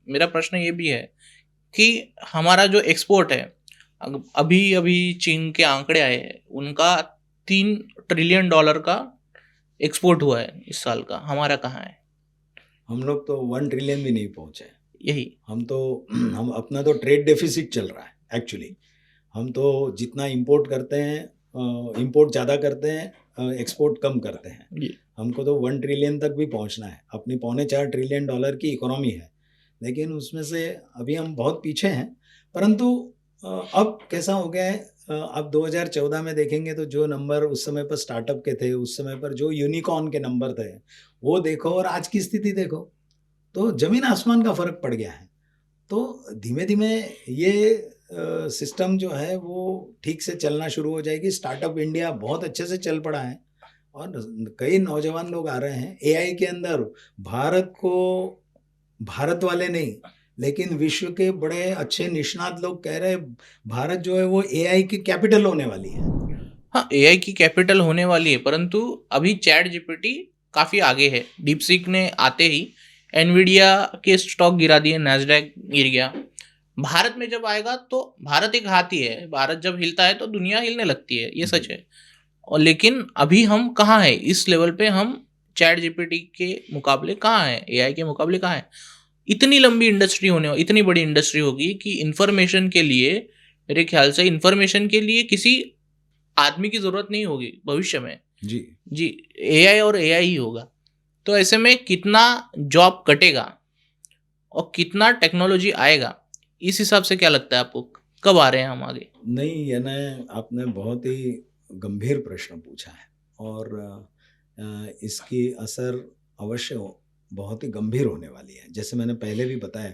मेरा प्रश्न ये भी है कि हमारा जो एक्सपोर्ट है, अभी अभी चीन के आंकड़े आए हैं, उनका $3 ट्रिलियन का एक्सपोर्ट हुआ है इस साल का। हमारा कहाँ है? हम लोग तो 1 ट्रिलियन भी नहीं पहुंचे। यही। हम तो हम अपना तो ट्रेड डेफिसिट चल रहा है एक्चुअली। हम तो जितना इंपोर्ट करते हैं, इंपोर्ट ज़्यादा करते हैं, एक्सपोर्ट कम करते हैं। जी। हमको तो 1 ट्रिलियन तक भी पहुंचना है। अपनी $4.25 ट्रिलियन की इकोनॉमी है, लेकिन उसमें से अभी हम बहुत पीछे हैं। परंतु अब कैसा हो गया है, अब 2014 में देखेंगे तो जो नंबर उस समय पर स्टार्टअप के थे, उस समय पर जो यूनिकॉर्न के नंबर थे, वो देखो और आज की स्थिति देखो, तो ज़मीन आसमान का फ़र्क पड़ गया है। तो धीमे धीमे ये सिस्टम जो है वो ठीक से चलना शुरू हो जाएगी। स्टार्टअप इंडिया बहुत अच्छे से चल पड़ा है और कई नौजवान लोग आ रहे हैं एआई के अंदर। भारत को, भारत वाले नहीं लेकिन विश्व के बड़े अच्छे निष्णात लोग कह रहे हैं भारत जो है वो एआई की कैपिटल होने वाली है। हाँ, एआई की कैपिटल होने वाली है, परंतु अभी चैट जीपीटी काफ़ी आगे है। डीपसीक ने आते ही एनवीडिया के स्टॉक गिरा दिए, नैस्डैक गिर गया। भारत में जब आएगा तो भारत एक हाथी है, भारत जब हिलता है तो दुनिया हिलने लगती है, ये सच है। और लेकिन अभी हम कहाँ हैं इस लेवल पे? हम चैट जीपीटी के मुकाबले कहाँ हैं, एआई के मुकाबले कहाँ हैं? इतनी लंबी इंडस्ट्री होने, इतनी बड़ी इंडस्ट्री होगी कि इंफॉर्मेशन के लिए, मेरे ख्याल से इंफॉर्मेशन के लिए किसी आदमी की जरूरत नहीं होगी भविष्य में। जी जी, एआई और एआई ही होगा। तो ऐसे में कितना जॉब कटेगा और कितना टेक्नोलॉजी आएगा, इस हिसाब से क्या लगता है आपको, कब आ रहे हैं हम आगे? नहीं, यानी आपने बहुत ही गंभीर प्रश्न पूछा है और इसकी असर अवश्य बहुत ही गंभीर होने वाली है। जैसे मैंने पहले भी बताया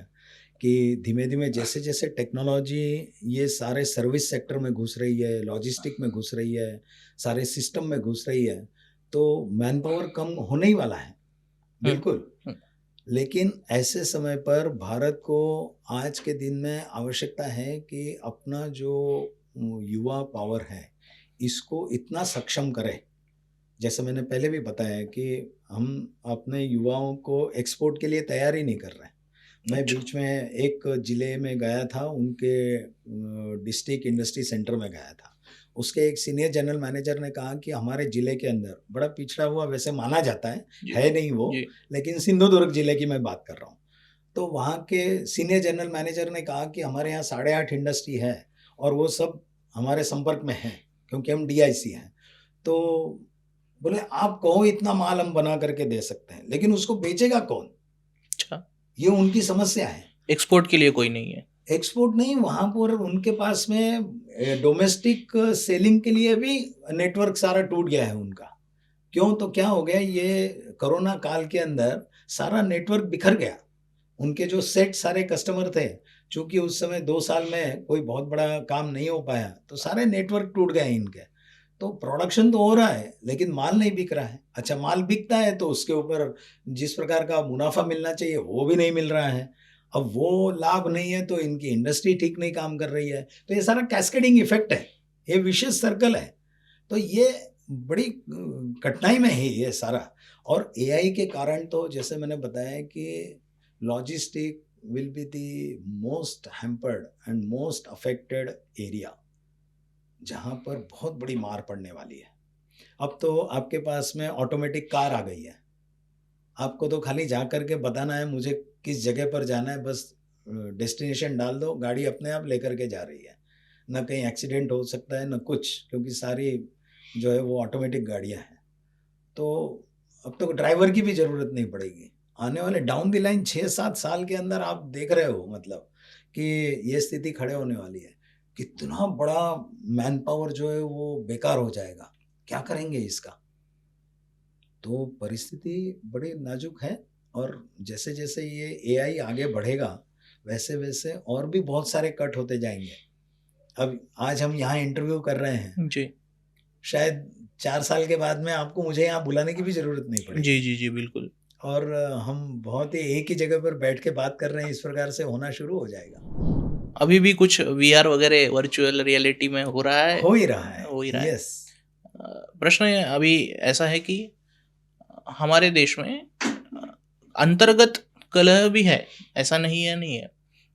कि धीमे धीमे जैसे जैसे टेक्नोलॉजी ये सारे सर्विस सेक्टर में घुस रही है, लॉजिस्टिक में घुस रही है, सारे सिस्टम में घुस रही है, तो मैन पावर कम होने ही वाला है, हम्म। बिल्कुल। हम्म। लेकिन ऐसे समय पर भारत को आज के दिन में आवश्यकता है कि अपना जो युवा पावर है इसको इतना सक्षम करें। जैसे मैंने पहले भी बताया कि हम अपने युवाओं को एक्सपोर्ट के लिए तैयार ही नहीं कर रहे हैं। मैं अच्छा। बीच में एक ज़िले में गया था, उनके डिस्ट्रिक्ट इंडस्ट्री सेंटर में गया था। उसके एक सीनियर जनरल मैनेजर ने कहा कि हमारे ज़िले के अंदर बड़ा पिछड़ा हुआ वैसे माना जाता जी। है नहीं वो, जी। लेकिन सिंधुदुर्ग ज़िले की मैं बात कर रहा हूँ। तो वहाँ के सीनियर जनरल मैनेजर ने कहा कि हमारे यहाँ 8.5 इंडस्ट्री है और वो सब हमारे संपर्क में हैं क्योंकि हम डीआईसी हैं। तो बोले आप कहो इतना माल हम बना करके दे सकते हैं, लेकिन उसको बेचेगा कौन? अच्छा, ये उनकी समस्या है। एक्सपोर्ट के लिए कोई नहीं है। एक्सपोर्ट नहीं, वहाँ पर उनके पास में डोमेस्टिक सेलिंग के लिए भी नेटवर्क सारा टूट गया है उनका। क्यों? तो क्या हो गया, ये कोरोना काल के अंदर सारा नेटवर्क बिखर गया। उनके जो सेट सारे कस्टमर थे, चूँकि उस समय 2 साल में कोई बहुत बड़ा काम नहीं हो पाया, तो सारे नेटवर्क टूट गए इनके। तो प्रोडक्शन तो हो रहा है, लेकिन माल नहीं बिक रहा है। अच्छा, माल बिकता है तो उसके ऊपर जिस प्रकार का मुनाफ़ा मिलना चाहिए, वो भी नहीं मिल रहा है। अब वो लाभ नहीं है तो इनकी इंडस्ट्री ठीक नहीं काम कर रही है। तो ये सारा कैस्केडिंग इफ़ेक्ट है, ये विशियस सर्कल है। तो ये बड़ी कठिनाई में है ये सारा। और एआई के कारण तो जैसे मैंने बताया कि logistic will be the most hampered and most affected area, जहाँ पर बहुत बड़ी मार पड़ने वाली है। अब तो आपके पास में ऑटोमेटिक कार आ गई है। आपको तो खाली जा कर के बताना है मुझे किस जगह पर जाना है, बस डेस्टिनेशन डाल दो, गाड़ी अपने आप लेकर के जा रही है। ना कहीं एक्सीडेंट हो सकता है ना कुछ, क्योंकि सारी जो है वो ऑटोमेटिक गाड़ियाँ हैं। तो अब तो ड्राइवर की भी ज़रूरत नहीं पड़ेगी। आने वाले डाउन द लाइन 6-7 साल के अंदर आप देख रहे हो मतलब कि ये स्थिति खड़े होने वाली है। कितना बड़ा मैन पावर जो है वो बेकार हो जाएगा। क्या करेंगे इसका? तो परिस्थिति बड़ी नाजुक है और जैसे-जैसे ये एआई आगे बढ़ेगा, वैसे-वैसे और भी बहुत सारे कट होते जाएँगे। अब आज हम यहाँ इंटरव्यू कर रहे हैं, जी। शायद 4 साल के बाद में आपको मुझे यहाँ बुलाने की भी ज़रूरत नहीं जी। पड़ेगी। जी। जी, बिल्कुल। और हम बहुत ही एक ही जगह पर बैठ के बात कर रहे हैं, इस प्रकार से होना शुरू हो जाएगा। अभी भी कुछ वीआर वगैरह वर्चुअल रियलिटी में हो रहा है। हो ही रहा है, हो ही रहा है। यस। प्रश्न अभी ऐसा है कि हमारे देश में अंतर्गत कलह भी है, ऐसा नहीं है।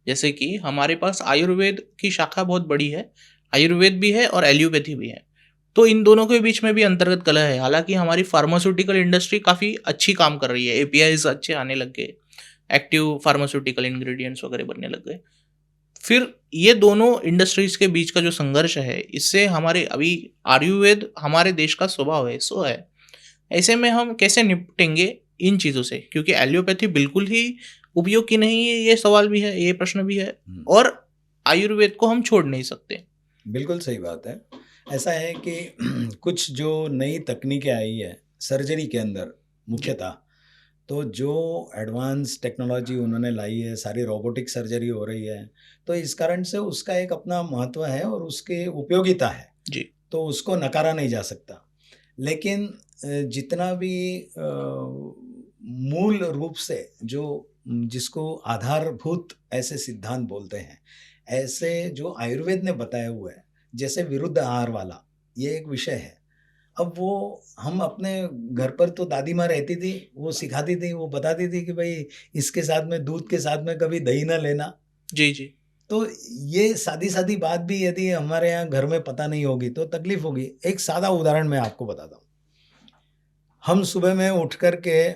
जैसे कि हमारे पास आयुर्वेद की शाखा बहुत बड़ी है, आयुर्वेद भी है और एलोपैथी भी है। तो इन दोनों के बीच में भी अंतर्गत कलह है। हालाँकि हमारी फार्मास्यूटिकल इंडस्ट्री काफ़ी अच्छी काम कर रही है, एपीआईज़ अच्छे आने लग गए, एक्टिव फार्मास्यूटिकल इंग्रेडिएंट्स वगैरह बनने लग गए। फिर ये दोनों इंडस्ट्रीज़ के बीच का जो संघर्ष है, इससे हमारे अभी आयुर्वेद हमारे देश का स्वभाव है, सो है। ऐसे में हम कैसे निपटेंगे इन चीज़ों से? क्योंकि एलोपैथी बिल्कुल ही उपयोग की नहीं है, ये सवाल भी है, ये प्रश्न भी है, और आयुर्वेद को हम छोड़ नहीं सकते। बिल्कुल सही बात है। ऐसा है कि कुछ जो नई तकनीकें आई है सर्जरी के अंदर मुख्यतः, तो जो एडवांस टेक्नोलॉजी उन्होंने लाई है, सारी रोबोटिक सर्जरी हो रही है, तो इस कारण से उसका एक अपना महत्व है और उसकी उपयोगिता है, जी। तो उसको नकारा नहीं जा सकता। लेकिन जितना भी मूल रूप से जो जिसको आधारभूत ऐसे सिद्धांत बोलते हैं, ऐसे जो आयुर्वेद ने बताया हुआ है, जैसे विरुद्ध आहार वाला, ये एक विषय है। अब वो हम अपने घर पर तो दादी माँ रहती थी, वो सिखाती थी, वो बताती थी कि भाई इसके साथ में दूध के साथ में कभी दही ना लेना। जी, जी। तो ये सादी-सादी बात भी यदि हमारे यहाँ घर में पता नहीं होगी तो तकलीफ होगी। एक सादा उदाहरण मैं आपको बताता हूँ। हम सुबह में उठ कर के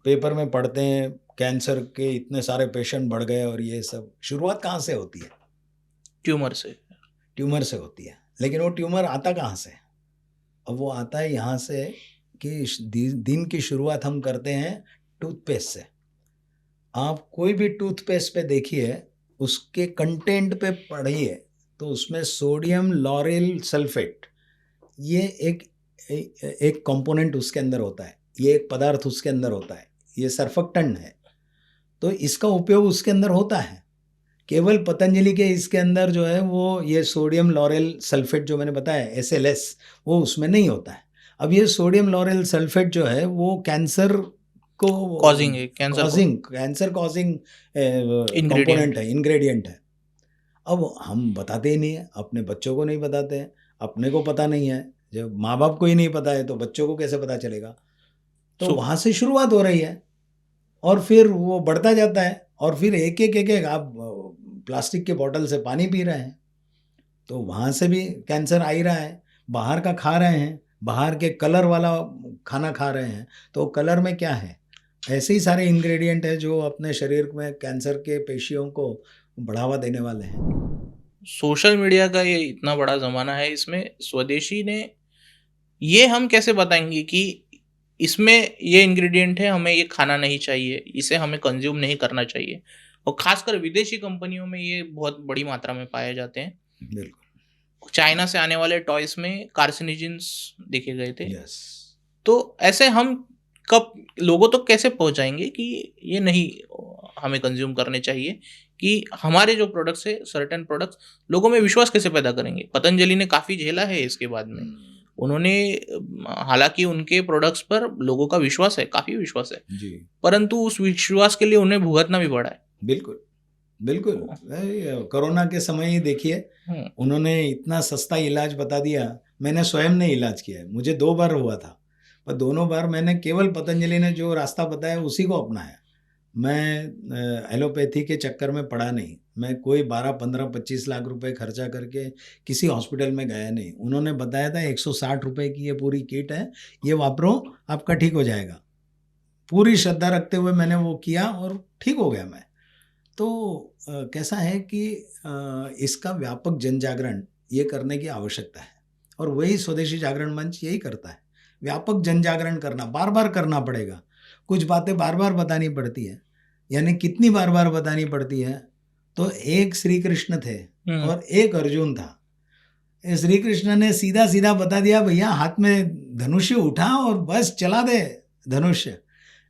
पेपर में पढ़ते हैं कैंसर के इतने सारे पेशेंट बढ़ गए और ये सब। शुरुआत कहाँ से होती है? ट्यूमर से। ट्यूमर से होती है। लेकिन वो ट्यूमर आता कहाँ से? अब वो आता है यहाँ से कि दिन की शुरुआत हम करते हैं टूथपेस्ट से। आप कोई भी टूथपेस्ट पे देखिए, उसके कंटेंट पे पढ़िए, तो उसमें सोडियम लॉरेल सल्फेट, ये एक कंपोनेंट उसके अंदर होता है, ये एक पदार्थ उसके अंदर होता है, ये सरफेक्टेंट है। तो इसका उपयोग उसके अंदर होता है। केवल पतंजलि के इसके अंदर जो है वो ये सोडियम लॉरेल सल्फेट जो मैंने बताया SLS, वो उसमें नहीं होता है। अब ये सोडियम लॉरेल सल्फेट जो है वो कैंसर को कॉजिंग है, कैंसर कॉजिंग कंपोनेंट है, इंग्रेडिएंट है। अब हम बताते ही नहीं है, अपने बच्चों को नहीं बताते हैं, अपने को पता नहीं है, जब माँ बाप को ही नहीं पता है तो बच्चों को कैसे पता चलेगा? तो वहाँ से शुरुआत हो रही है और फिर वो बढ़ता जाता है और फिर एक आप प्लास्टिक के बोतल से पानी पी रहे हैं, तो वहाँ से भी कैंसर आ ही रहा है। बाहर का खा रहे हैं, बाहर के कलर वाला खाना खा रहे हैं, तो कलर में क्या है? ऐसे ही सारे इंग्रेडिएंट है जो अपने शरीर में कैंसर के पेशियों को बढ़ावा देने वाले हैं। सोशल मीडिया का ये इतना बड़ा ज़माना है, इसमें स्वदेशी ने ये हम कैसे बताएँगे कि इसमें ये इंग्रेडिएंट है, हमें ये खाना नहीं चाहिए, इसे हमें कंज़्यूम नहीं करना चाहिए, और ख़ासकर विदेशी कंपनियों में ये बहुत बड़ी मात्रा में पाए जाते हैं। बिल्कुल। चाइना से आने वाले टॉयज़ में कार्सिनोजेंस देखे गए थे। यस। तो ऐसे हम कब लोगों तक कैसे पहुँचाएँगे कि ये नहीं हमें कंज़्यूम करने चाहिए, कि हमारे जो प्रोडक्ट्स है, सर्टेन प्रोडक्ट्स, लोगों में विश्वास कैसे पैदा करेंगे? पतंजलि ने काफ़ी झेला है इसके बाद में। उन्होंने हालाँकि उनके प्रोडक्ट्स पर लोगों का विश्वास है, काफ़ी विश्वास है, जी। परंतु उस विश्वास के लिए उन्हें भुगतना भी पड़ा है। बिल्कुल, बिल्कुल। कोरोना के समय ही देखिए, उन्होंने इतना सस्ता इलाज बता दिया। मैंने स्वयं ने इलाज किया है, मुझे 2 बार हुआ था, पर दोनों बार मैंने केवल पतंजलि ने जो रास्ता बताया उसी को अपनाया। मैं एलोपैथी के चक्कर में पड़ा नहीं। मैं कोई 12, 15, 25 लाख रुपए खर्चा करके किसी हॉस्पिटल में गया नहीं। उन्होंने बताया था 160 रुपए की ये पूरी किट है, ये वापरो, आपका ठीक हो जाएगा। पूरी श्रद्धा रखते हुए मैंने वो किया और ठीक हो गया मैं। तो कैसा है कि इसका व्यापक जन जागरण ये करने की आवश्यकता है और वही स्वदेशी जागरण मंच यही करता है। व्यापक जन जागरण करना, बार-बार करना पड़ेगा। कुछ बातें बार-बार बतानी पड़ती है, यानी कितनी बार-बार बतानी पड़ती है? तो एक श्री कृष्ण थे और एक अर्जुन था। श्री कृष्ण ने सीधा-सीधा बता दिया, भैया हाथ में धनुष्य उठा और बस चला दे धनुष्य।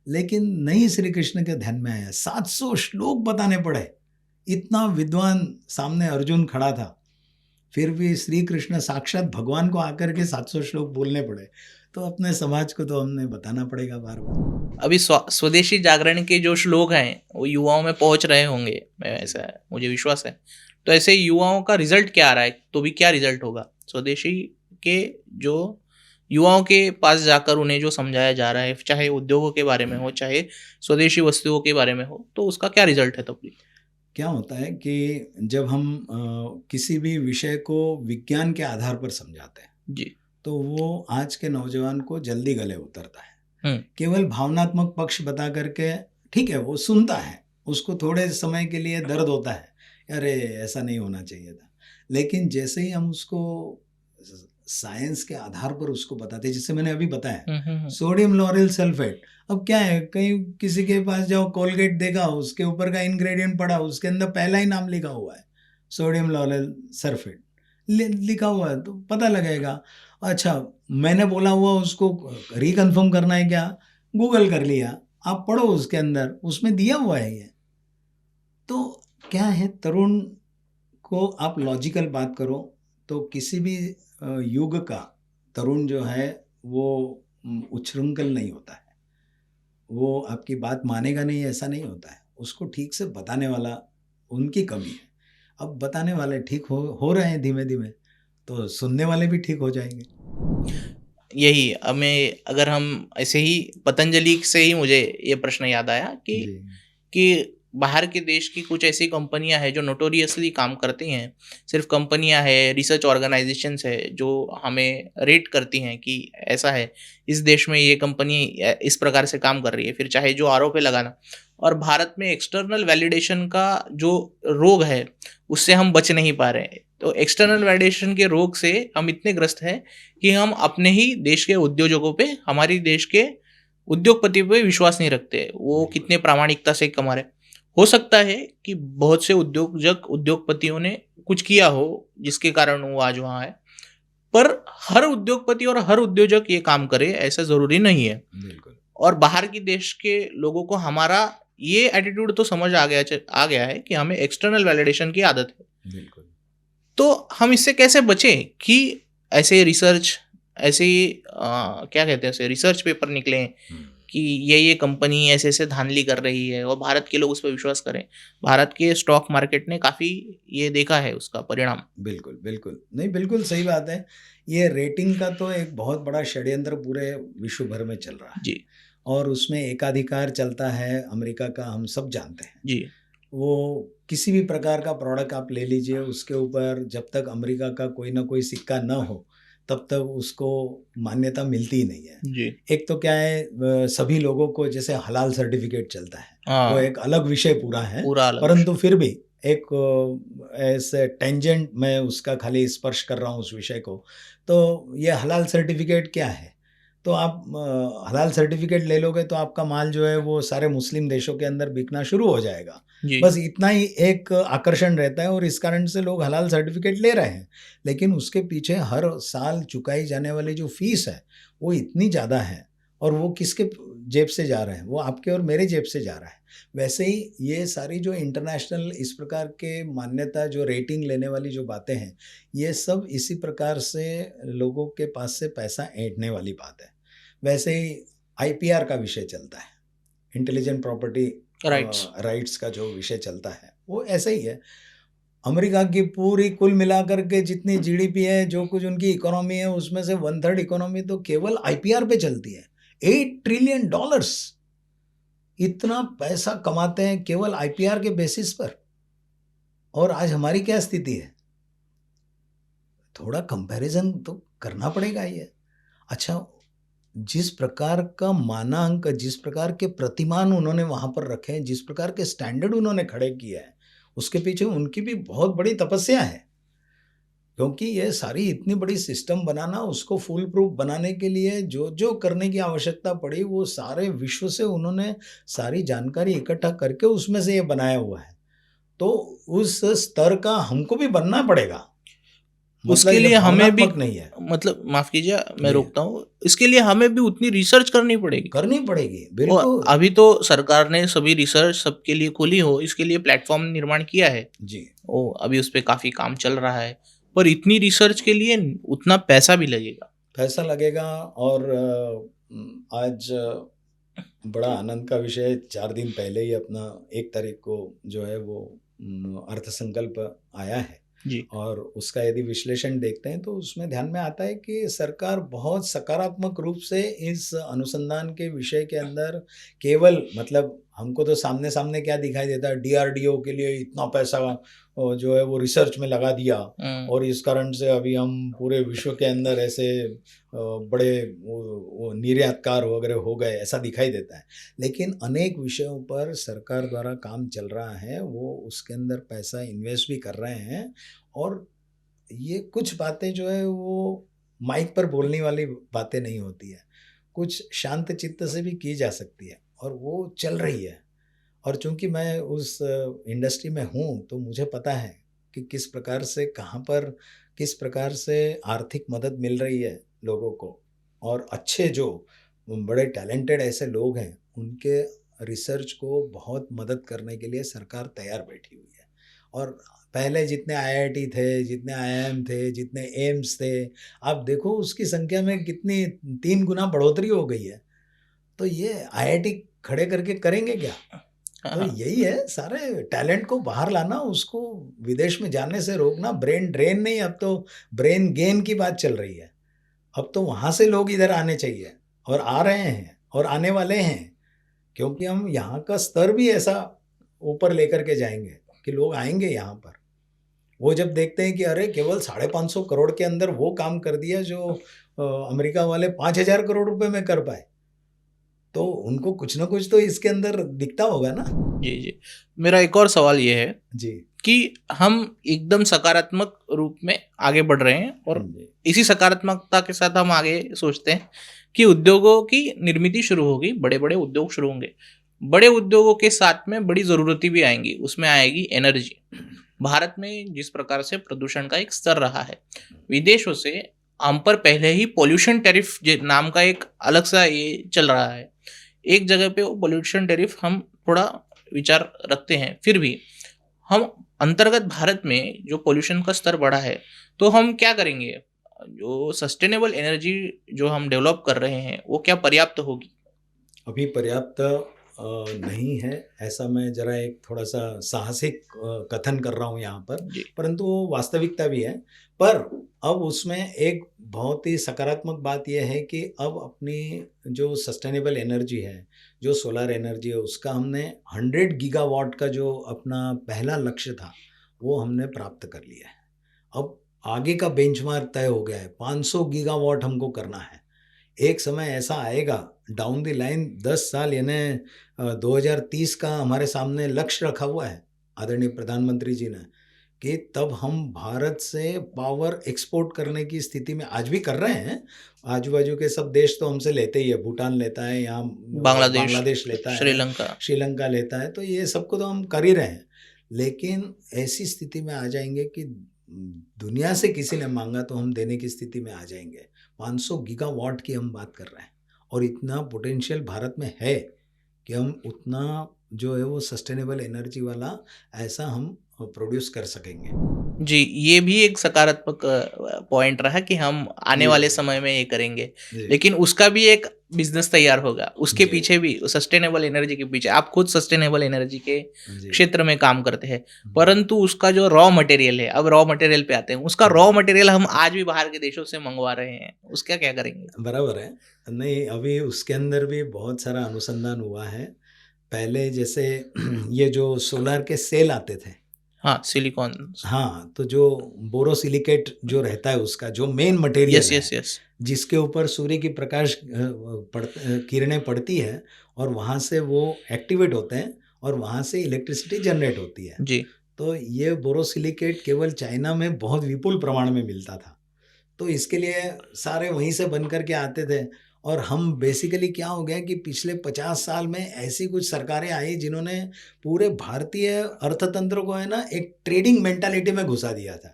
लेकिन नहीं श्री कृष्ण के ध्यान में आया, 700 श्लोक बताने पड़े। इतना विद्वान सामने अर्जुन खड़ा था, फिर भी श्री कृष्ण साक्षात भगवान को आकर के 700 श्लोक बोलने पड़े। तो अपने समाज को तो हमने बताना पड़ेगा बार-बार। अभी स्वदेशी जागरण के जो श्लोक हैं वो युवाओं में पहुंच रहे होंगे, ऐसा मुझे विश्वास है। तो ऐसे युवाओं का रिजल्ट क्या आ रहा है? तो भी क्या रिजल्ट होगा? स्वदेशी के जो युवाओं के पास जाकर उन्हें जो समझाया जा रहा है, चाहे उद्योगों के बारे में हो, चाहे स्वदेशी वस्तुओं के बारे में हो, तो उसका क्या रिजल्ट है तब भी? क्या होता है कि जब हम किसी भी विषय को विज्ञान के आधार पर समझाते हैं, जी। तो वो आज के नौजवान को जल्दी गले उतरता है। हुँ। केवल भावनात्मक पक्ष बता करके ठीक है, वो सुनता है, उसको थोड़े समय के लिए दर्द होता है, अरे ऐसा नहीं होना चाहिए था। लेकिन जैसे ही हम उसको साइंस के आधार पर उसको बताते हैं, जैसे मैंने अभी बताया, हुँ, हुँ, हुँ। Sodium lauryl sulphate. अब क्या है, कहीं किसी के पास जाओ, कोलगेट देखा, उसके ऊपर का इंग्रेडिएंट पढ़ा, उसके अंदर पहला ही नाम लिखा हुआ है, सोडियम लॉरेल सल्फेट लिखा हुआ है, तो पता लगेगा। अच्छा, मैंने बोला हुआ उसको रिकन्फर्म करना है क्या, गूगल कर लिया, आप पढ़ो उसके अंदर, उसमें दिया हुआ है ये। तो क्या है, तरुण को आप लॉजिकल बात करो, तो किसी भी युग का तरुण जो है वो उच्छृंखल नहीं होता है, वो आपकी बात मानेगा नहीं, ऐसा नहीं होता है। उसको ठीक से बताने वाला उनकी कमी है। अब बताने वाले ठीक हो रहे हैं धीमे धीमे, तो सुनने वाले भी ठीक हो जाएंगे। यही हमें, अगर हम ऐसे ही पतंजलि से ही मुझे ये प्रश्न याद आया जी। कि बाहर के देश की कुछ ऐसी कंपनियां हैं जो नोटोरियसली काम करती हैं। सिर्फ कंपनियां हैं, रिसर्च ऑर्गेनाइजेशंस है जो हमें रेट करती हैं कि ऐसा है, इस देश में ये कंपनी इस प्रकार से काम कर रही है, फिर चाहे जो आरोप है लगाना। और भारत में एक्सटर्नल वैलिडेशन का जो रोग है, उससे हम बच नहीं पा रहे हैं। तो एक्सटर्नल वैलिडेशन के रोग से हम इतने ग्रस्त हैं कि हम अपने ही देश के उद्योजकों पे, हमारी देश के उद्योगपति पे विश्वास नहीं रखते, वो कितने प्रामाणिकता से कमा रहे। हो सकता है कि बहुत से उद्योगपतियों ने कुछ किया हो जिसके कारण वो आज वहाँ है, पर हर उद्योगपति और हर उद्योजक ये काम करे ऐसा जरूरी नहीं है। बिल्कुल। और बाहर की देश के लोगों को हमारा ये एटीट्यूड तो समझ आ गया है कि हमें एक्सटर्नल वैलिडेशन की आदत है। बिल्कुल। तो हम इससे कैसे बचें कि ऐसे रिसर्च, ऐसे क्या कहते हैं, ऐसे रिसर्च पेपर निकले कि ये कंपनी ऐसे ऐसे धांधली कर रही है और भारत के लोग उस पर विश्वास करें। भारत के स्टॉक मार्केट ने काफ़ी ये देखा है उसका परिणाम। बिल्कुल, बिल्कुल। नहीं, बिल्कुल सही बात है। ये रेटिंग का तो एक बहुत बड़ा षड्यंत्र पूरे विश्व भर में चल रहा है, जी। और उसमें एकाधिकार चलता है अमेरिका का, हम सब जानते हैं। जी। वो किसी भी प्रकार का प्रोडक्ट आप ले लीजिए, उसके ऊपर जब तक अमेरिका का कोई ना कोई सिक्का न हो, तब तक उसको मान्यता मिलती ही नहीं है। जी। एक तो क्या है, सभी लोगों को जैसे हलाल सर्टिफ़िकेट चलता है, वो हाँ। एक अलग विषय पूरा है, पूरा अलग परंतु विषय। फिर भी एक ऐसे टेंजेंट मैं उसका खाली स्पर्श कर रहा हूँ उस विषय को। तो ये हलाल सर्टिफ़िकेट क्या है? तो आप हलाल सर्टिफ़िकेट ले लोगे तो आपका माल जो है वो सारे मुस्लिम देशों के अंदर बिकना शुरू हो जाएगा। जी। बस इतना ही एक आकर्षण रहता है, और इस कारण से लोग हलाल सर्टिफ़िकेट ले रहे हैं। लेकिन उसके पीछे हर साल चुकाई जाने वाली जो फ़ीस है, वो इतनी ज़्यादा है, और वो किसके जेब से जा रहा है? वो आपके और मेरे जेब से जा रहा है। वैसे ही ये सारी जो इंटरनेशनल इस प्रकार के मान्यता, जो रेटिंग लेने वाली जो बातें हैं, ये सब इसी प्रकार से लोगों के पास से पैसा ऐंठने वाली बात है। वैसे ही आईपीआर का विषय चलता है, इंटेलिजेंट प्रॉपर्टी राइट्स। राइट्स का जो विषय चलता है, वो ऐसा ही है। अमेरिका की पूरी कुल मिलाकर के जितनी जीडीपी है, जो कुछ उनकी इकोनॉमी है, उसमें से 1/3 इकोनॉमी तो केवल आईपीआर पे चलती है। $8 ट्रिलियन इतना पैसा कमाते हैं केवल आईपीआर के बेसिस पर। और आज हमारी क्या स्थिति है? थोड़ा कंपैरिजन तो करना पड़ेगा ये। अच्छा, जिस प्रकार का मानांक, जिस प्रकार के प्रतिमान उन्होंने वहाँ पर रखे हैं, जिस प्रकार के स्टैंडर्ड उन्होंने खड़े किए हैं, उसके पीछे उनकी भी बहुत बड़ी तपस्या है। क्योंकि ये सारी इतनी बड़ी सिस्टम बनाना, उसको फुल प्रूफ बनाने के लिए जो करने की आवश्यकता पड़ी, वो सारे विश्व से उन्होंने सारी जानकारी इकट्ठा करके उसमें से ये बनाया हुआ है। तो उस स्तर का हमको भी बनना पड़ेगा। मतलब उसके ये लिए हमें भी, भावनात्मक नहीं है। मतलब माफ कीजिए मैं जी, रोकता हूँ, इसके लिए हमें भी उतनी रिसर्च करनी पड़ेगी। करनी पड़ेगी, और बिल्कुल। अभी तो सरकार ने सभी रिसर्च सबके लिए खोली हो, इसके लिए प्लेटफॉर्म निर्माण किया है। जी, ओ अभी उस पे काफी काम चल रहा है, पर इतनी रिसर्च के लिए उतना पैसा भी लगेगा। पैसा लगेगा। और आज बड़ा आनंद का विषय, 4 दिन पहले ही अपना 1 तारीख को जो है वो अर्थसंकल्प आया है। जी। और उसका यदि विश्लेषण देखते हैं तो उसमें ध्यान में आता है कि सरकार बहुत सकारात्मक रूप से इस अनुसंधान के विषय के अंदर केवल मतलब हमको तो सामने सामने क्या दिखाई देता है, डीआरडीओ के लिए इतना पैसा जो है वो रिसर्च में लगा दिया हुँ, और इस कारण से अभी हम पूरे विश्व के अंदर ऐसे बड़े वो निर्यातकार वगैरह हो गए, ऐसा दिखाई देता है। लेकिन अनेक विषयों पर सरकार द्वारा काम चल रहा है, वो उसके अंदर पैसा इन्वेस्ट भी कर रहे हैं और ये कुछ बातें जो है वो माइक पर बोलने वाली बातें नहीं होती है। कुछ शांत चित्त से भी की जा सकती है और वो चल रही है। और चूँकि मैं उस इंडस्ट्री में हूँ, तो मुझे पता है कि किस प्रकार से, कहाँ पर, किस प्रकार से आर्थिक मदद मिल रही है लोगों को और अच्छे जो बड़े टैलेंटेड ऐसे लोग हैं, उनके रिसर्च को बहुत मदद करने के लिए सरकार तैयार बैठी हुई है। और पहले जितने आईआईटी थे, जितने आईआईएम थे, जितने एम्स थे, आप देखो उसकी संख्या में कितनी 3 गुना बढ़ोतरी हो गई है। तो ये आईआईटी खड़े करके करेंगे क्या? हाँ, तो हाँ। यही है, सारे टैलेंट को बाहर लाना, उसको विदेश में जाने से रोकना, ब्रेन ड्रेन नहीं, अब तो ब्रेन गेन की बात चल रही है। अब तो वहाँ से लोग इधर आने चाहिए और आ रहे हैं और आने वाले हैं, क्योंकि हम यहाँ का स्तर भी ऐसा ऊपर लेकर के जाएँगे कि लोग आएँगे यहाँ पर। वो जब देखते हैं कि अरे केवल 550 करोड़ के अंदर वो काम कर दिया जो अमेरिका वाले 5000 करोड़ रुपए में कर पाए, तो उनको कुछ ना कुछ तो इसके अंदर दिखता होगा ना? जी, जी। मेरा एक और सवाल ये है जी। कि हम एकदम सकारात्मक रूप में आगे बढ़ रहे हैं और जी। इसी सकारात्मकता के साथ हम आगे सोचते हैं कि उद्योगों की निर्मिती शुरू होगी, बड़े-बड़े उद्योग शुरू होंगे। बड़े उद्योगों के साथ में बड़ी ज़रूरतें भी आएँगी, उसमें आएगी एनर्जी। भारत में जिस प्रकार से प्रदूषण का एक स्तर रहा है, विदेशों से हम पर पहले ही पॉल्यूशन टैरिफ नाम का एक अलग सा ये चल रहा है। एक जगह पे वो पॉल्यूशन टैरिफ हम थोड़ा विचार रखते हैं, फिर भी हम अंतर्गत भारत में जो पॉल्यूशन का स्तर बढ़ा है, तो हम क्या करेंगे? जो सस्टेनेबल एनर्जी जो हम डेवलप कर रहे हैं, वो क्या पर्याप्त होगी? अभी पर्याप्त नहीं है, ऐसा मैं ज़रा एक थोड़ा-सा साहसिक कथन कर रहा हूँ यहाँ पर, जी। परंतु वो वास्तविकता भी है। पर अब उसमें एक बहुत ही सकारात्मक बात ये है कि अब अपनी जो सस्टेनेबल एनर्जी है, जो सोलर एनर्जी है, उसका हमने 100 गीगावाट का जो अपना पहला लक्ष्य था, वो हमने प्राप्त कर लिया है। अब आगे का बेंचमार्क तय हो गया है, 500 गीगावाट हमको करना है। एक समय ऐसा आएगा डाउन द लाइन 10 साल यानी 2030 का हमारे सामने लक्ष्य रखा हुआ है आदरणीय प्रधानमंत्री जी ने, कि तब हम भारत से पावर एक्सपोर्ट करने की स्थिति में आज भी कर रहे हैं। आजू-बाजू के सब देश तो हमसे लेते ही है, भूटान लेता है, यहाँ बांग्लादेश, बांग्लादेश लेता है, श्रीलंका। श्रीलंका लेता है, तो ये सबको तो हम कर ही रहे हैं। लेकिन ऐसी स्थिति में आ जाएँगे कि दुनिया से किसी ने माँगा तो हम देने की स्थिति में आ जाएँगे। 500 गीगावाट की हम बात कर रहे हैं और इतना पोटेंशियल भारत में है कि हम उतना जो है वो सस्टेनेबल एनर्जी वाला ऐसा हम प्रोड्यूस कर सकेंगे। जी, ये भी एक सकारात्मक पॉइंट रहा कि हम आने जी, वाले समय में ये करेंगे। जी, लेकिन उसका भी एक बिज़नेस तैयार होगा। उसके जी, पीछे भी सस्टेनेबल एनर्जी के पीछे आप खुद सस्टेनेबल एनर्जी के जी, क्षेत्र में काम करते हैं। हुँ, परंतु उसका जो रॉ मटेरियल है, अब रॉ मटेरियल पे आते हैं। उसका रॉ जी, मटेरियल हम आज भी बाहर के देशों से मँगवा रहे हैं। उसका क्या करेंगे? बराबर है। नहीं, अभी उसके अंदर भी बहुत सारा अनुसंधान हुआ है। पहले जैसे ये जो सोलर के सेल आते थे, हाँ, सिलिकॉन। हाँ, तो जो बोरोसिलिकेट जो रहता है उसका जो मेन यस, मटेरियल यस, है, यस। जिसके ऊपर सूर्य की प्रकाश किरणें पड़ती है और वहाँ से वो एक्टिवेट होते हैं और वहाँ से इलेक्ट्रिसिटी जनरेट होती है। जी। तो ये बोरोसिलिकेट केवल चाइना में बहुत विपुल प्रमाण में मिलता था। तो इसके लिए सारे वहीं से बन कर के आते थे और हम बेसिकली क्या हो गया कि पिछले 50 साल में ऐसी कुछ सरकारें आई जिन्होंने पूरे भारतीय अर्थतंत्र को है ना एक ट्रेडिंग मेंटालिटी में घुसा दिया था।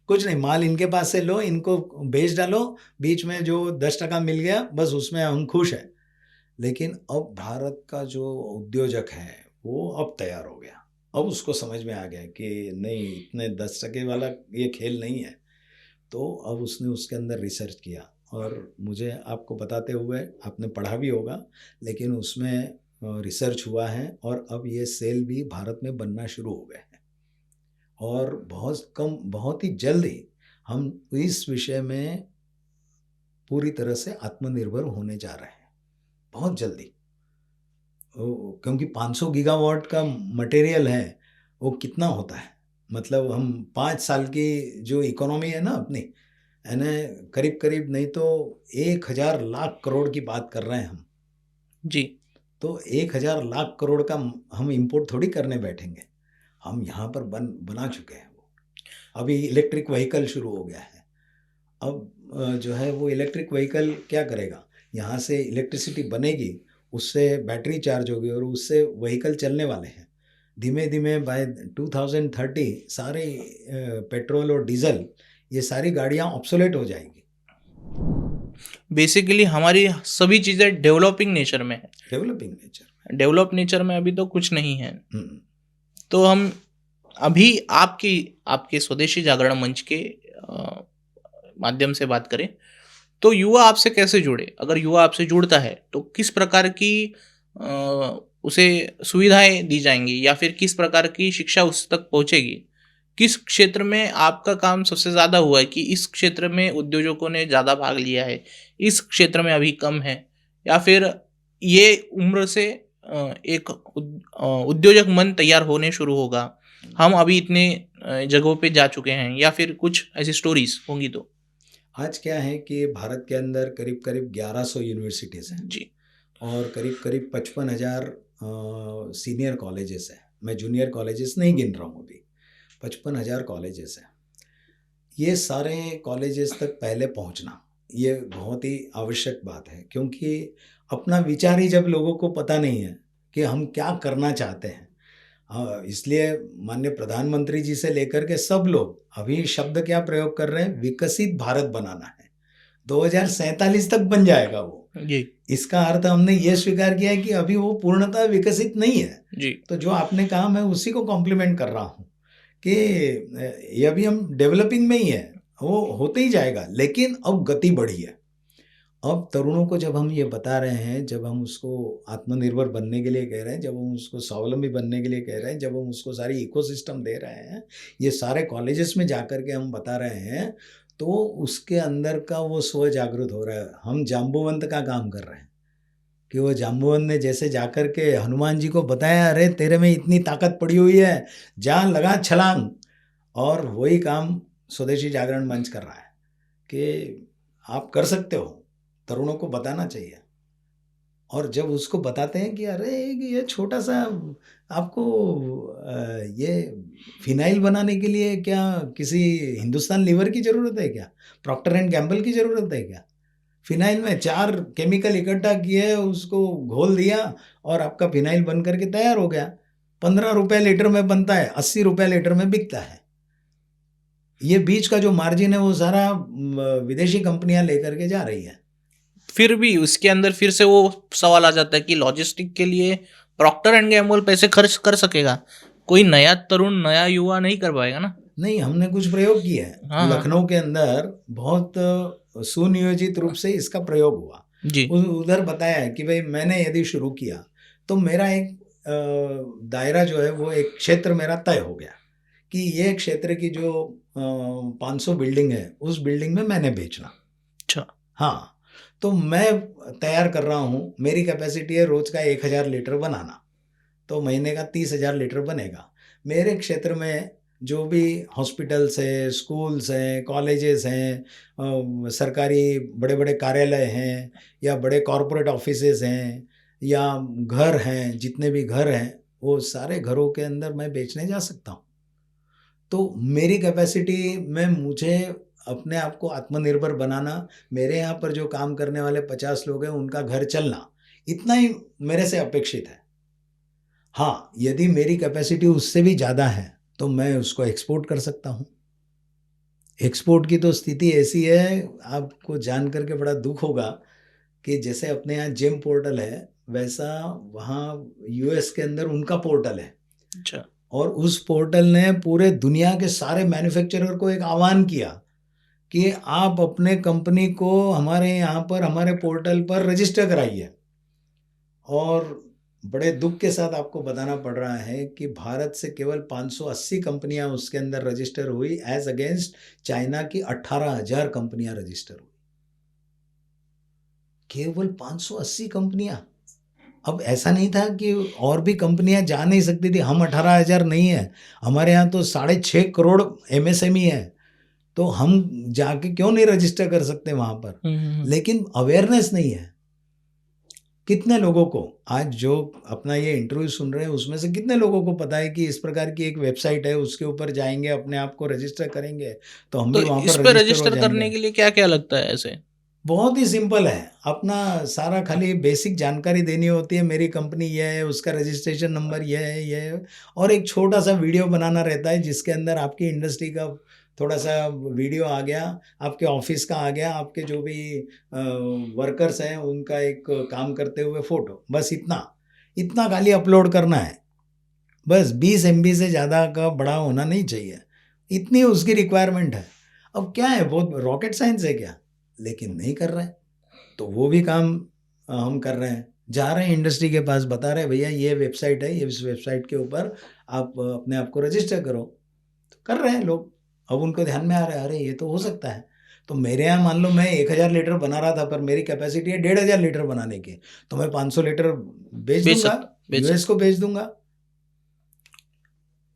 कुछ नहीं, माल इनके पास से लो, इनको बेच डालो, बीच में जो 10% मिल गया बस उसमें हम खुश हैं। लेकिन अब भारत का जो उद्योजक है वो अब तैयार हो गया। अब उसको समझ में आ गया कि नहीं, इतने 10% वाला ये खेल नहीं है। तो अब उसने उसके अंदर रिसर्च किया और मुझे आपको बताते हुए आपने पढ़ा भी होगा, लेकिन उसमें रिसर्च हुआ है और अब ये सेल भी भारत में बनना शुरू हो गए हैं। और बहुत ही जल्दी हम इस विषय में पूरी तरह से आत्मनिर्भर होने जा रहे हैं, बहुत जल्दी। क्योंकि 500 गीगावाट का मटेरियल है, वो कितना होता है, मतलब हम 5 साल की जो इकोनॉमी है ना अपनी, है ना, करीब करीब नहीं तो 1000 लाख करोड़ की बात कर रहे हैं हम। जी। तो 1000 लाख करोड़ का हम इंपोर्ट थोड़ी करने बैठेंगे, हम यहाँ पर बना चुके हैं। वो अभी इलेक्ट्रिक व्हीकल शुरू हो गया है। अब जो है वो इलेक्ट्रिक व्हीकल क्या करेगा, यहाँ से इलेक्ट्रिसिटी बनेगी, उससे बैटरी चार्ज होगी और उससे व्हीकल चलने वाले हैं। धीमे धीमे बाय 2030 सारे पेट्रोल और डीजल, ये सारी गाड़ियाँ ऑब्सोलेट हो जाएंगी। बेसिकली हमारी सभी चीज़ें डेवलपिंग नेचर में है। डेवलप नेचर में अभी तो कुछ नहीं है। तो हम अभी आपके स्वदेशी जागरण मंच के माध्यम से बात करें तो युवा आपसे कैसे जुड़े? अगर युवा आपसे जुड़ता है तो किस प्रकार की उसे सुविधाएं दी जाएंगी या फिर किस प्रकार की शिक्षा उस तक पहुंचेगी? किस क्षेत्र में आपका काम सबसे ज़्यादा हुआ है कि इस क्षेत्र में उद्योजकों ने ज़्यादा भाग लिया है, इस क्षेत्र में अभी कम है, या फिर ये उम्र से एक उद्योजक मन तैयार होने शुरू होगा, हम अभी इतने जगहों पे जा चुके हैं, या फिर कुछ ऐसी स्टोरीज होंगी? तो आज क्या है कि भारत के अंदर करीब करीब 1100 यूनिवर्सिटीज़ हैं जी, और करीब करीब 55,000 सीनियर कॉलेजेस हैं। मैं जूनियर कॉलेजेस नहीं गिन रहा हूँ अभी, 55,000 कॉलेजेस हैं। ये सारे कॉलेजेस तक पहले पहुँचना ये बहुत ही आवश्यक बात है, क्योंकि अपना विचार ही जब लोगों को पता नहीं है कि हम क्या करना चाहते हैं, इसलिए माननीय प्रधानमंत्री जी से लेकर के सब लोग अभी शब्द क्या प्रयोग कर रहे हैं, विकसित भारत बनाना है। 2047 तक बन जाएगा वो। जी, इसका अर्थ हमने ये स्वीकार किया है कि अभी वो पूर्णतः विकसित नहीं है। जी, तो जो आपने कहा मैं उसी को कॉम्प्लीमेंट कर रहा हूँ कि ये अभी हम डेवलपिंग में ही है, वो होते ही जाएगा, लेकिन अब गति बढ़ी है। अब तरुणों को जब हम ये बता रहे हैं, जब हम उसको आत्मनिर्भर बनने के लिए कह रहे हैं, जब हम उसको स्वावलंबी बनने के लिए कह रहे हैं, जब हम उसको सारी इकोसिस्टम दे रहे हैं, ये सारे कॉलेजेस में जाकर के हम बता रहे हैं, तो उसके अंदर का वो स्व जागृत हो रहा है। हम जाम्बुवंत का काम कर रहे हैं कि वो जाम्बुवंत ने जैसे जाकर के हनुमान जी को बताया, अरे तेरे में इतनी ताकत पड़ी हुई है, जा लगा छलांग। और वही काम स्वदेशी जागरण मंच कर रहा है कि आप कर सकते हो, तरुणों को बताना चाहिए। और जब उसको बताते हैं कि अरे ये छोटा सा आपको ये फिनाइल बनाने के लिए क्या किसी हिंदुस्तान लीवर की ज़रूरत है क्या, प्रॉक्टर एंड गैम्बल की ज़रूरत है क्या? फिनाइल में 4 केमिकल इकट्ठा किए, उसको घोल दिया और आपका फिनाइल बन करके तैयार हो गया। 15 रुपये लीटर में बनता है, 80 रुपये लीटर में बिकता है। ये बीच का जो मार्जिन है वो सारा विदेशी कंपनियां लेकर के जा रही है। फिर भी उसके अंदर फिर से वो सवाल आ जाता है कि लॉजिस्टिक के लिए प्रॉक्टर एंड गैम्बल पैसे खर्च कर सकेगा, कोई नया तरुण नया युवा नहीं कर पाएगा ना। नहीं, हमने कुछ प्रयोग किया है। हाँ, हाँ। लखनऊ के अंदर बहुत सुनियोजित रूप से इसका प्रयोग हुआ। जी, उधर बताया है कि भाई मैंने यदि शुरू किया तो मेरा एक दायरा जो है वो एक क्षेत्र मेरा तय हो गया कि ये क्षेत्र की जो 500 बिल्डिंग है उस बिल्डिंग में मैंने बेचना। अच्छा, हाँ, तो मैं तैयार कर रहा हूँ, मेरी कैपेसिटी है रोज का 1000 लीटर बनाना, तो महीने का 30,000 लीटर बनेगा। मेरे क्षेत्र में जो भी हॉस्पिटल्स हैं, स्कूल्स हैं, कॉलेजेस हैं, सरकारी बड़े बड़े कार्यालय हैं या बड़े कॉरपोरेट ऑफिसेज हैं या घर हैं, जितने भी घर हैं वो सारे घरों के अंदर मैं बेचने जा सकता हूँ। तो मेरी कैपेसिटी में मुझे अपने आप को आत्मनिर्भर बनाना, मेरे यहाँ पर जो काम करने वाले 50 लोग हैं उनका घर चलना, इतना ही मेरे से अपेक्षित है। हाँ, यदि मेरी कैपेसिटी उससे भी ज़्यादा है तो मैं उसको एक्सपोर्ट कर सकता हूँ। एक्सपोर्ट की तो स्थिति ऐसी है, आपको जान करके बड़ा दुख होगा कि जैसे अपने यहाँ जेम पोर्टल है, वैसा वहाँ यूएस के अंदर उनका पोर्टल है। अच्छा, और उस पोर्टल ने पूरे दुनिया के सारे मैन्युफैक्चरर को एक आह्वान किया कि आप अपने कंपनी को हमारे यहाँ पर हमारे पोर्टल पर रजिस्टर कराइए। और बड़े दुख के साथ आपको बताना पड़ रहा है कि भारत से केवल 580 कंपनियां उसके अंदर रजिस्टर हुई, एज अगेंस्ट चाइना की 18,000 कंपनियां रजिस्टर हुई। केवल 580 कंपनियां। अब ऐसा नहीं था कि और भी कंपनियां जा नहीं सकती थी, हम 18,000 नहीं है, हमारे यहाँ तो 6.5 करोड़ एमएसएमई है, तो हम जाके क्यों नहीं रजिस्टर कर सकते वहां पर। लेकिन अवेयरनेस नहीं है। कितने लोगों को आज जो अपना ये इंटरव्यू सुन रहे हैं उसमें से कितने लोगों को पता है कि इस प्रकार की एक वेबसाइट है, उसके ऊपर जाएंगे, अपने आप को रजिस्टर करेंगे तो हम तो भी वहां इस पर पे रजिस्टर हो रजिस्टर करने जाएंगे। के लिए क्या क्या लगता है ऐसे? बहुत ही सिंपल है, अपना सारा खाली बेसिक जानकारी देनी होती है, मेरी कंपनी ये है, उसका रजिस्ट्रेशन नंबर ये है, ये है, और एक छोटा सा वीडियो बनाना रहता है जिसके अंदर आपकी इंडस्ट्री का थोड़ा सा वीडियो आ गया, आपके ऑफिस का आ गया, आपके जो भी वर्कर्स हैं उनका एक काम करते हुए फोटो, बस इतना इतना खाली अपलोड करना है। बस 20 MB से ज़्यादा का बड़ा होना नहीं चाहिए, इतनी उसकी रिक्वायरमेंट है। अब क्या है, बहुत रॉकेट साइंस है क्या? लेकिन नहीं कर रहे हैं, तो वो भी काम हम कर रहे हैं, जा रहे हैं इंडस्ट्री के पास, बता रहे हैं भैया ये वेबसाइट है, ये इस वेबसाइट के ऊपर आप अपने आप को रजिस्टर करो, तो कर रहे हैं लोग। अब उनको ध्यान में आ रहा है, अरे ये तो हो सकता है। तो मेरे यहाँ मान लो मैं 1,000 लीटर बना रहा था, पर मेरी कैपेसिटी है 1,500 लीटर बनाने की, तो मैं 500 लीटर बेच दूंगा, बेच यूएस सकते। को बेच दूंगा।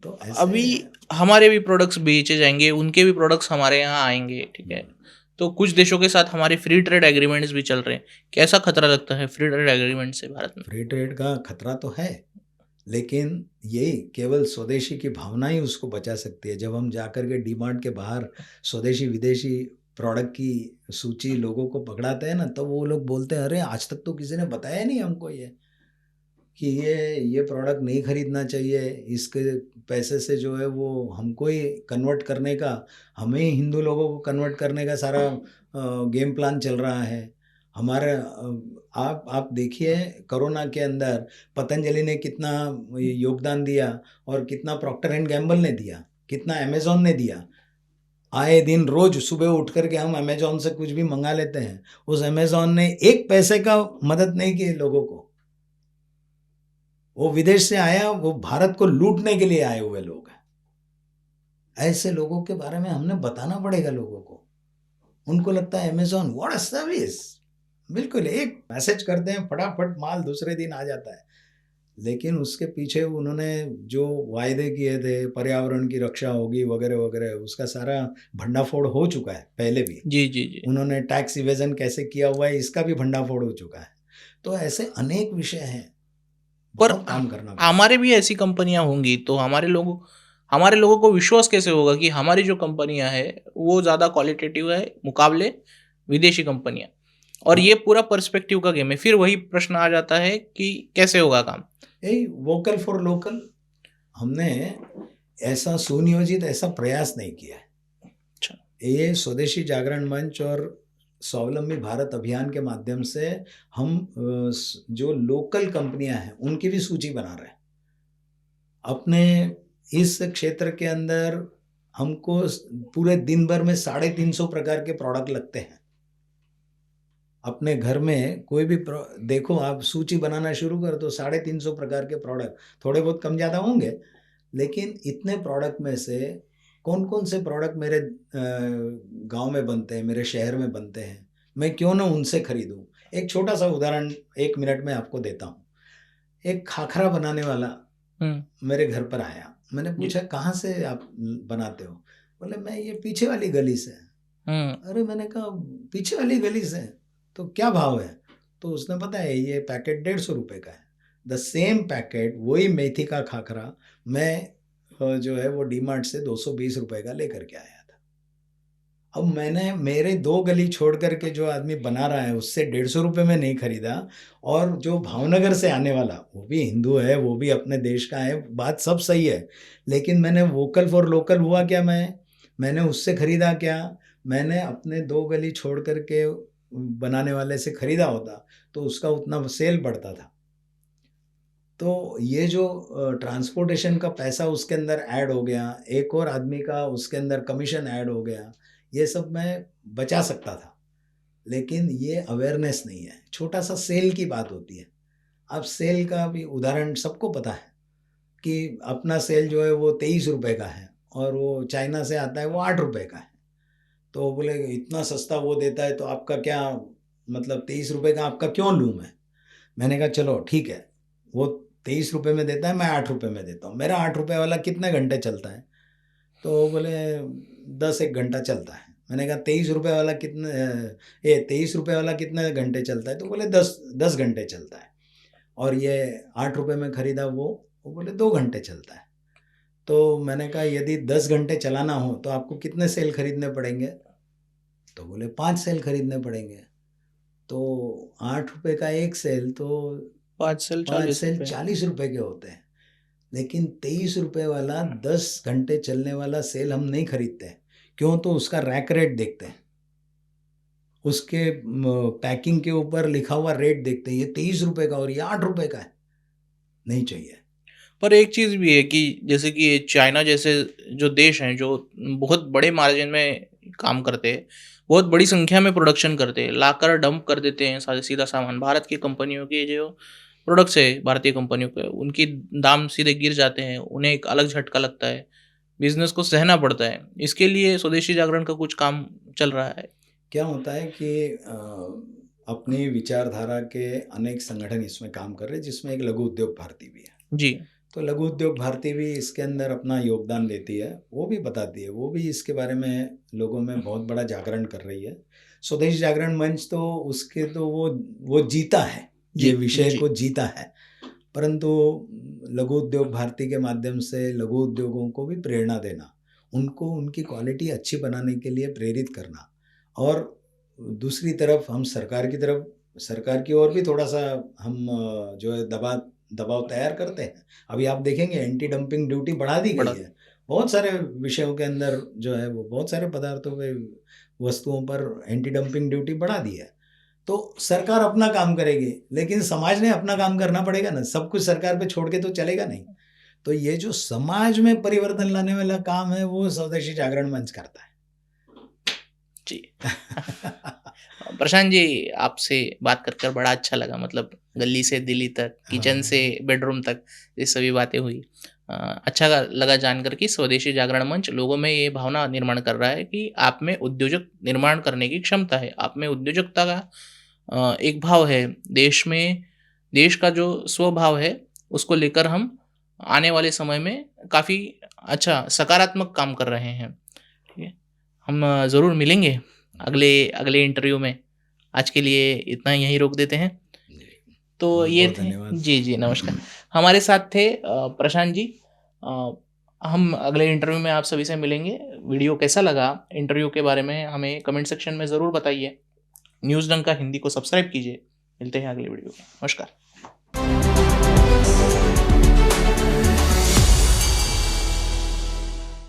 तो ऐसे अभी हमारे भी प्रोडक्ट्स बेचे जाएंगे, उनके भी प्रोडक्ट्स हमारे यहाँ आएंगे, ठीक है। तो कुछ देशों के साथ हमारे फ्री ट्रेड एग्रीमेंट्स भी चल रहे हैं। कैसा खतरा लगता है फ्री ट्रेड एग्रीमेंट से भारत में? फ्री ट्रेड का खतरा तो है, लेकिन यही केवल स्वदेशी की भावना ही उसको बचा सकती है। जब हम जाकर के डीमार्ट के बाहर स्वदेशी विदेशी प्रोडक्ट की सूची लोगों को पकड़ाते हैं ना, तब वो लोग बोलते हैं, अरे आज तक तो किसी ने बताया नहीं हमको ये, कि ये प्रोडक्ट नहीं खरीदना चाहिए, इसके पैसे से जो है वो हमको ही कन्वर्ट करने का, हमें ही हिंदू लोगों को कन्वर्ट करने का सारा गेम प्लान चल रहा है हमारे। आप देखिए कोरोना के अंदर पतंजलि ने कितना योगदान दिया, और कितना प्रॉक्टर एंड गैम्बल ने दिया, कितना अमेजोन ने दिया। आए दिन रोज सुबह उठ करके हम अमेजोन से कुछ भी मंगा लेते हैं, उस अमेजोन ने एक पैसे का मदद नहीं की लोगों को। वो विदेश से आया, वो भारत को लूटने के लिए आए हुए लोग हैं। ऐसे लोगों के बारे में हमने बताना पड़ेगा लोगों को। उनको लगता है अमेजोन व्हाट अ सर्विस, बिल्कुल एक मैसेज करते हैं, फटाफट माल दूसरे दिन आ जाता है। लेकिन उसके पीछे उन्होंने जो वायदे किए थे, पर्यावरण की रक्षा होगी वगैरह वगैरह, उसका सारा भंडाफोड़ हो चुका है पहले भी। जी जी जी। उन्होंने टैक्स इवेजन कैसे किया हुआ है, इसका भी भंडाफोड़ हो चुका है। तो ऐसे अनेक विषय हैं, पर बहुत काम करना पड़ेगा। हमारे भी ऐसी कंपनियां होंगी तो हमारे लोगों को विश्वास कैसे होगा कि हमारी जो कंपनियां हैं वो ज़्यादा क्वालिटेटिव है मुकाबले विदेशी कंपनियां? और ये पूरा पर्सपेक्टिव का गेम है। फिर वही प्रश्न आ जाता है कि कैसे होगा काम? यही वोकल फॉर लोकल, हमने ऐसा सुनियोजित ऐसा प्रयास नहीं किया है। अच्छा। ये स्वदेशी जागरण मंच और स्वावलंबी भारत अभियान के माध्यम से हम जो लोकल कंपनियां हैं उनकी भी सूची बना रहे हैं। अपने इस क्षेत्र के अंदर हमको पूरे दिन भर में 350 प्रकार के प्रोडक्ट लगते हैं। अपने घर में कोई भी देखो, आप सूची बनाना शुरू कर तो 350 प्रकार के प्रोडक्ट, थोड़े बहुत कम ज़्यादा होंगे, लेकिन इतने प्रोडक्ट में से कौन कौन से प्रोडक्ट मेरे गांव में बनते हैं, मेरे शहर में बनते हैं, मैं क्यों ना उनसे खरीदूं। एक छोटा सा उदाहरण 1 मिनट में आपको देता हूँ। एक खाखरा बनाने वाला मेरे घर पर आया, मैंने पूछा कहाँ से आप बनाते हो? बोले मैं ये पीछे वाली गली से। अरे मैंने कहा पीछे वाली गली से, तो क्या भाव है? तो उसने पता है ये पैकेट 150 रुपये का है। द सेम पैकेट, वही मेथी का खाखरा मैं जो है वो डीमार्ट से 220 रुपये का लेकर के आया था। अब मैंने मेरे 2 गली छोड़ करके जो आदमी बना रहा है उससे 150 रुपये में नहीं खरीदा, और जो भावनगर से आने वाला वो भी हिंदू है, वो भी अपने देश का है, बात सब सही है, लेकिन मैंने वोकल फॉर लोकल हुआ क्या? मैंने उससे खरीदा क्या? मैंने अपने 2 गली छोड़ करके बनाने वाले से खरीदा होता तो उसका उतना सेल बढ़ता था। तो ये जो ट्रांसपोर्टेशन का पैसा उसके अंदर ऐड हो गया, एक और आदमी का उसके अंदर कमीशन ऐड हो गया, ये सब मैं बचा सकता था। लेकिन ये अवेयरनेस नहीं है, छोटा सा सेल की बात होती है। अब सेल का भी उदाहरण सबको पता है कि अपना सेल जो है वो 23 रुपये का है और वो चाइना से आता है वो 8 रुपये का है। तो बोले इतना सस्ता वो देता है तो आपका क्या मतलब 23 रुपये का आपका क्यों लूँ मैं। मैंने कहा चलो ठीक है, वो 23 रुपये में देता है, मैं 8 रुपये में देता हूँ, मेरा 8 रुपये वाला कितने घंटे चलता है। तो बोले 10 एक घंटा चलता है। मैंने कहा 23 रुपये वाला कितने 23 रुपये वाला कितने घंटे चलता है। तो बोले 10 10 घंटे चलता है। और ये 8 रुपये में खरीदा वो बोले 2 घंटे चलता है। तो मैंने कहा यदि 10 घंटे चलाना हो तो आपको कितने सेल खरीदने पड़ेंगे। तो बोले 5 सेल खरीदने पड़ेंगे। तो 8 रुपये का एक सेल तो 5 सेल 5 40 सेल रुपये। 40 रुपये के होते हैं। लेकिन 23 रुपये वाला 10 घंटे चलने वाला सेल हम नहीं खरीदते हैं। क्यों, तो उसका रैक रेट देखते हैं, उसके पैकिंग के ऊपर लिखा हुआ रेट देखते हैं, ये 23 रुपये का और ये 8 रुपये का है, नहीं चाहिए। पर एक चीज़ भी है कि जैसे कि चाइना जैसे जो देश हैं जो बहुत बड़े मार्जिन में काम करते हैं, बहुत बड़ी संख्या में प्रोडक्शन करते हैं, लाकर डंप कर देते हैं सीधा सामान। भारत की कंपनियों के जो प्रोडक्ट्स है भारतीय कंपनियों के, उनकी दाम सीधे गिर जाते हैं, उन्हें एक अलग झटका लगता है, बिजनेस को सहना पड़ता है। इसके लिए स्वदेशी जागरण का कुछ काम चल रहा है। क्या होता है कि अपनी विचारधारा के अनेक संगठन इसमें काम कर रहे हैं, जिसमें एक लघु उद्योग भारती भी है। जी तो लघु उद्योग भारती भी इसके अंदर अपना योगदान देती है, वो भी बताती है, वो भी इसके बारे में लोगों में बहुत बड़ा जागरण कर रही है। स्वदेशी जागरण मंच तो उसके तो वो जीता है, ये जी विषय जी को जीता है। परंतु लघु उद्योग भारती के माध्यम से लघु उद्योगों को भी प्रेरणा देना, उनको उनकी क्वालिटी अच्छी बनाने के लिए प्रेरित करना, और दूसरी तरफ हम सरकार की ओर भी थोड़ा सा हम जो है दबाव तैयार करते हैं। अभी आप देखेंगे एंटी डंपिंग ड्यूटी बढ़ा दी गई बड़ा है बहुत सारे विषयों के अंदर, जो है वो बहुत सारे पदार्थों पे वस्तुओं पर एंटी डंपिंग ड्यूटी बढ़ा दी है। तो सरकार अपना काम करेगी, लेकिन समाज ने अपना काम करना पड़ेगा ना, सब कुछ सरकार पे छोड़ के तो चलेगा नहीं। तो ये जो समाज में परिवर्तन लाने वाला काम है वो स्वदेशी जागरण मंच करता है। जी प्रशांत जी, आपसे बात कर बड़ा अच्छा लगा। मतलब गली से दिल्ली तक, किचन से बेडरूम तक, ये सभी बातें हुई। अच्छा लगा जानकर कि स्वदेशी जागरण मंच लोगों में ये भावना निर्माण कर रहा है कि आप में उद्योजक निर्माण करने की क्षमता है, आप में उद्योजकता का एक भाव है। देश का जो स्वभाव है उसको लेकर हम आने वाले समय में काफ़ी अच्छा सकारात्मक काम कर रहे हैं। ठीक है, हम ज़रूर मिलेंगे अगले इंटरव्यू में। आज के लिए इतना यहीं रोक देते हैं। तो बहुत ये बहुत थे धन्यवाद। जी जी नमस्कार। हमारे साथ थे प्रशांत जी। हम अगले इंटरव्यू में आप सभी से मिलेंगे। वीडियो कैसा लगा इंटरव्यू के बारे में हमें कमेंट सेक्शन में ज़रूर बताइए। न्यूज़ डंका हिंदी को सब्सक्राइब कीजिए। मिलते हैं अगले वीडियो में। नमस्कार।